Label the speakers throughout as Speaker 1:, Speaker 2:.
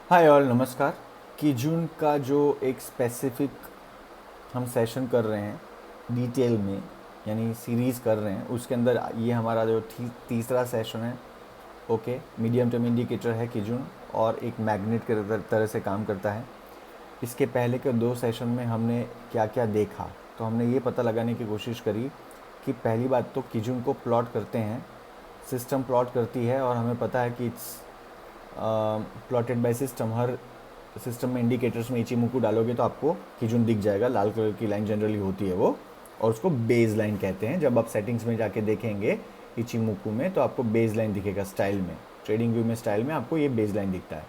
Speaker 1: Hi all, नमस्कार। कीजून का जो एक स्पेसिफिक हम सेशन कर रहे हैं डिटेल में, यानी सीरीज़ कर रहे हैं, उसके अंदर ये हमारा जो तीसरा सेशन है। ओके, मीडियम टर्म इंडिकेटर है कीजून और एक मैग्नेट के तरह से काम करता है। इसके पहले के दो सेशन में हमने क्या क्या देखा, तो हमने ये पता लगाने की कोशिश करी कि पहली बात तो कीजून को प्लॉट करते हैं, सिस्टम प्लॉट करती है और हमें पता है कि it's plotted by system. Her system में इंडिकेटर्स में इचिमुकु डालोगे तो आपको कीजून दिख जाएगा, लाल कलर की लाइन जनरली होती है वो, और उसको बेस लाइन कहते हैं। जब आप सेटिंग्स में जाके देखेंगे इचिमुकु में तो आपको बेस लाइन दिखेगा स्टाइल में, ट्रेडिंग व्यू में स्टाइल में आपको ये बेस लाइन दिखता है।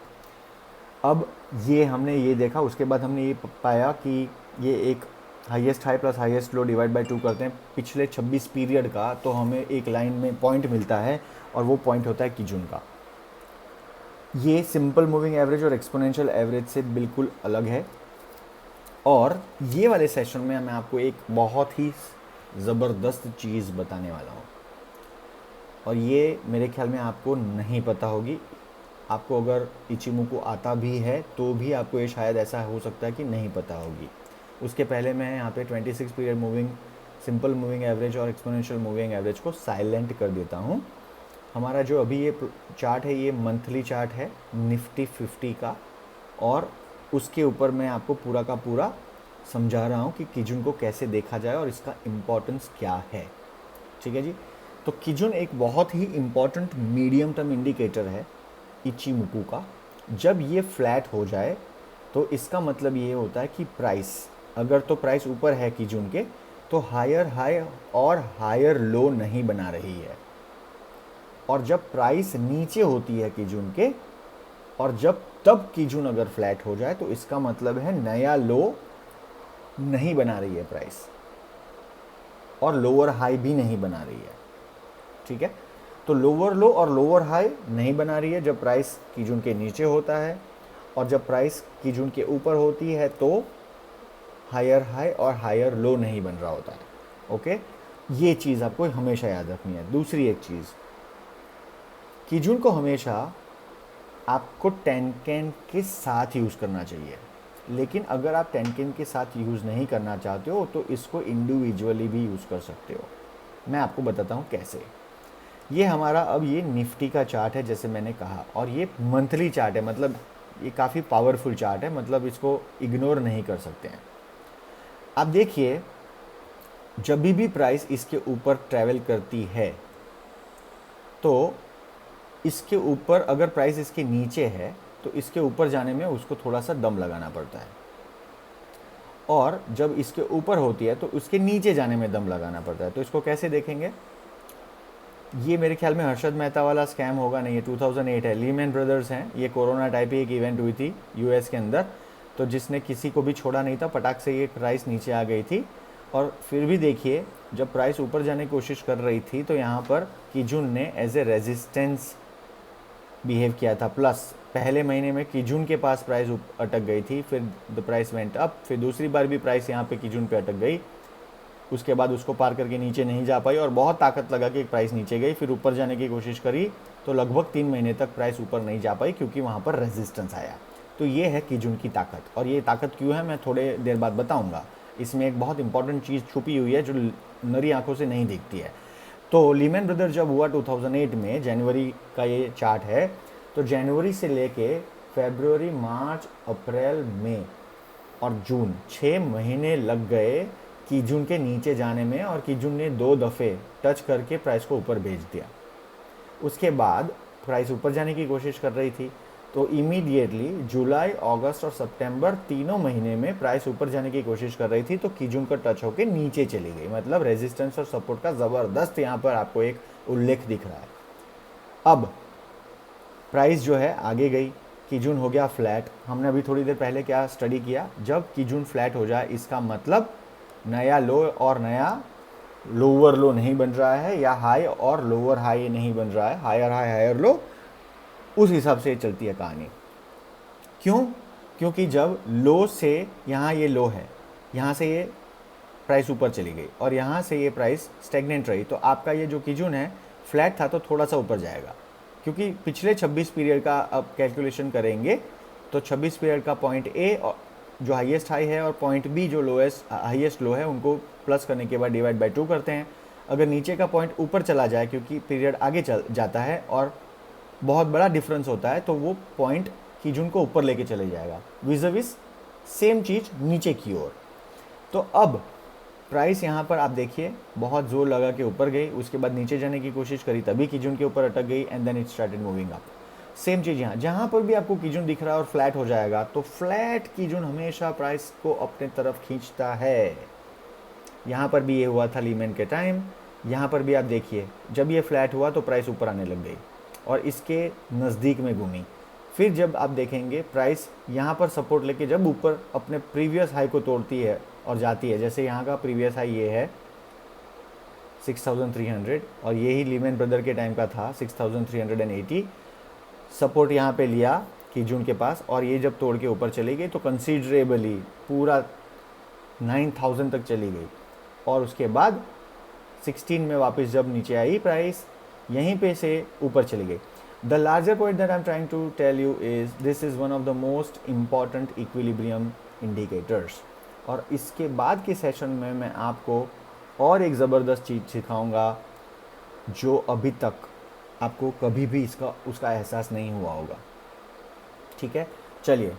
Speaker 1: अब ये हमने ये देखा, उसके बाद हमने ये पाया कि ये एक highest high plus highest low divide by 2 करते हैं पिछले 26 पीरियड का, तो हमें एक लाइन में पॉइंट मिलता है और वो पॉइंट होता है कीजून का। ये सिंपल मूविंग एवरेज और एक्सपोनेंशियल एवरेज से बिल्कुल अलग है। और ये वाले सेशन में मैं आपको एक बहुत ही ज़बरदस्त चीज़ बताने वाला हूँ, और ये मेरे ख्याल में आपको नहीं पता होगी। आपको अगर इचिमुकु आता भी है तो भी आपको ये शायद ऐसा हो सकता है कि नहीं पता होगी। उसके पहले मैं यहाँ पे 26 period moving, simple moving average और एक्सपोनेंशियल मूविंग एवरेज को साइलेंट कर देता हूँ। हमारा जो अभी ये चार्ट है ये मंथली चार्ट है निफ्टी 50 का, और उसके ऊपर मैं आपको पूरा का पूरा समझा रहा हूँ कि कीजून को कैसे देखा जाए और इसका इम्पोर्टेंस क्या है। ठीक है जी। तो कीजून एक बहुत ही इम्पॉर्टेंट मीडियम टर्म इंडिकेटर है इचिमुकु का। जब ये फ्लैट हो जाए तो इसका मतलब ये होता है कि प्राइस, अगर तो प्राइस ऊपर है कीजून के, तो हायर हाई और हायर लो नहीं बना रही है। और जब प्राइस नीचे होती है कीजून के, और जब तब कीजून अगर फ्लैट हो जाए तो इसका मतलब है नया लो नहीं बना रही है प्राइस, और लोअर हाई भी नहीं बना रही है। ठीक है, तो लोअर लो और लोअर हाई नहीं बना रही है जब प्राइस कीजून के नीचे होता है, और जब प्राइस कीजून के ऊपर होती है तो हायर हाई और हायर लो नहीं बन रहा होता है। ओके, ये चीज़ आपको हमेशा याद रखनी है। दूसरी एक चीज़, कीजून को हमेशा आपको टेनकेन के साथ यूज़ करना चाहिए, लेकिन अगर आप टेनकेन के साथ यूज़ नहीं करना चाहते हो तो इसको इंडिविजुअली भी यूज़ कर सकते हो। मैं आपको बताता हूँ कैसे। ये हमारा अब ये निफ्टी का चार्ट है जैसे मैंने कहा, और ये मंथली चार्ट है, मतलब ये काफ़ी पावरफुल चार्ट है, मतलब इसको इग्नोर नहीं कर सकते हैं। आप देखिए, जब भी प्राइस इसके ऊपर ट्रैवल करती है तो इसके ऊपर, अगर प्राइस इसके नीचे है तो इसके ऊपर जाने में उसको थोड़ा सा दम लगाना पड़ता है, और जब इसके ऊपर होती है तो उसके नीचे जाने में दम लगाना पड़ता है। तो इसको कैसे देखेंगे? ये मेरे ख्याल में हर्षद मेहता वाला स्कैम होगा नहीं, ये 2008 है, लीमैन ब्रदर्स हैं। ये कोरोना टाइप ही एक इवेंट हुई थी यूएस के अंदर, तो जिसने किसी को भी छोड़ा नहीं था, पटाख से ये प्राइस नीचे आ गई थी। और फिर भी देखिए, जब प्राइस ऊपर जाने की कोशिश कर रही थी तो यहाँ पर कीजून ने एज ए रेजिस्टेंस बिहेव किया था। प्लस पहले महीने में कीजून के पास प्राइस अटक गई थी, फिर द प्राइस वेंट अप, फिर दूसरी बार भी प्राइस यहाँ पे कीजून पे अटक गई, उसके बाद उसको पार करके नीचे नहीं जा पाई और बहुत ताकत लगा कि प्राइस नीचे गई, फिर ऊपर जाने की कोशिश करी तो लगभग 3 महीने तक प्राइस ऊपर नहीं जा पाई क्योंकि वहाँ पर रेजिस्टेंस आया। तो ये है कीजून की ताकत, और ये ताकत क्यों है मैं थोड़े देर बाद बताऊँगा। इसमें एक बहुत इंपॉर्टेंट चीज़ छुपी हुई है जो नरी आंखों से नहीं दिखती है। तो लीमैन ब्रदर जब हुआ 2008 में, जनवरी का ये चार्ट है, तो जनवरी से लेके फरवरी, मार्च, अप्रैल, मई और जून, 6 महीने लग गए कीजून के नीचे जाने में, और कीजून ने 2 दफ़े टच करके प्राइस को ऊपर भेज दिया। उसके बाद प्राइस ऊपर जाने की कोशिश कर रही थी, तो इमीडिएटली जुलाई, अगस्त और सितंबर तीनों महीने में प्राइस ऊपर जाने की कोशिश कर रही थी, तो कीजून का टच होकर नीचे चली गई। मतलब रेजिस्टेंस और सपोर्ट का ज़बरदस्त यहाँ पर आपको एक उल्लेख दिख रहा है। अब प्राइस जो है आगे गई, कीजून हो गया फ्लैट। हमने अभी थोड़ी देर पहले क्या स्टडी किया, जब कीजून फ्लैट हो जाए इसका मतलब नया लो और नया लोअर लो नहीं बन रहा है, या हाई और लोअर हाई नहीं बन रहा है, हायर हाई हायर लो, उस हिसाब से चलती है कहानी। क्यों? क्योंकि जब लो से यहाँ ये लो है, यहाँ से ये प्राइस ऊपर चली गई और यहाँ से ये प्राइस स्टेगनेंट रही, तो आपका ये जो कीजून है फ्लैट था तो थोड़ा सा ऊपर जाएगा, क्योंकि पिछले 26 पीरियड का अब कैलकुलेशन करेंगे तो 26 पीरियड का पॉइंट ए जो हाईएस्ट हाई है और पॉइंट बी जो लोएस्ट हाईएस्ट लो है उनको प्लस करने के बाद डिवाइड बाय 2 करते हैं। अगर नीचे का पॉइंट ऊपर चला जाए क्योंकि पीरियड आगे चल जाता है और बहुत बड़ा डिफरेंस होता है तो वो पॉइंट कीजून को ऊपर लेके चले जाएगा, विज़ सेम चीज़ नीचे की ओर। तो अब प्राइस यहाँ पर आप देखिए बहुत जोर लगा के ऊपर गई, उसके बाद नीचे जाने की कोशिश करी तभी कीजून के ऊपर अटक गई and then it started moving up. Same चीज़ यहाँ, जहाँ पर भी आपको कीजून दिख रहा है और फ्लैट हो जाएगा तो फ्लैट कीजून हमेशा प्राइस को अपने तरफ खींचता है। यहाँ पर भी ये हुआ था लीमैन के टाइम, यहाँ पर भी आप देखिए जब ये फ्लैट हुआ तो प्राइस ऊपर आने लग गई और इसके नज़दीक में घूमी। फिर जब आप देखेंगे प्राइस यहाँ पर सपोर्ट लेके जब ऊपर अपने प्रीवियस हाई को तोड़ती है और जाती है, जैसे यहाँ का प्रीवियस हाई ये है 6300 और यही लीमैन ब्रदर के टाइम का था 6380, सपोर्ट यहाँ पे लिया कीजून के पास और ये जब तोड़ के ऊपर चली गई तो कंसीडरेबली पूरा 9000 तक चली गई और उसके बाद 16 में वापस जब नीचे आई प्राइस यहीं पे से ऊपर चली गई। The larger point that I'm trying to tell you is this is one of the most important equilibrium indicators। और इसके बाद के सेशन में मैं आपको और एक ज़बरदस्त चीज़ सिखाऊंगा जो अभी तक आपको कभी भी उसका एहसास नहीं हुआ होगा। ठीक है, चलिए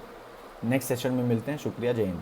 Speaker 1: नेक्स्ट सेशन में मिलते हैं। शुक्रिया, जय हिंद।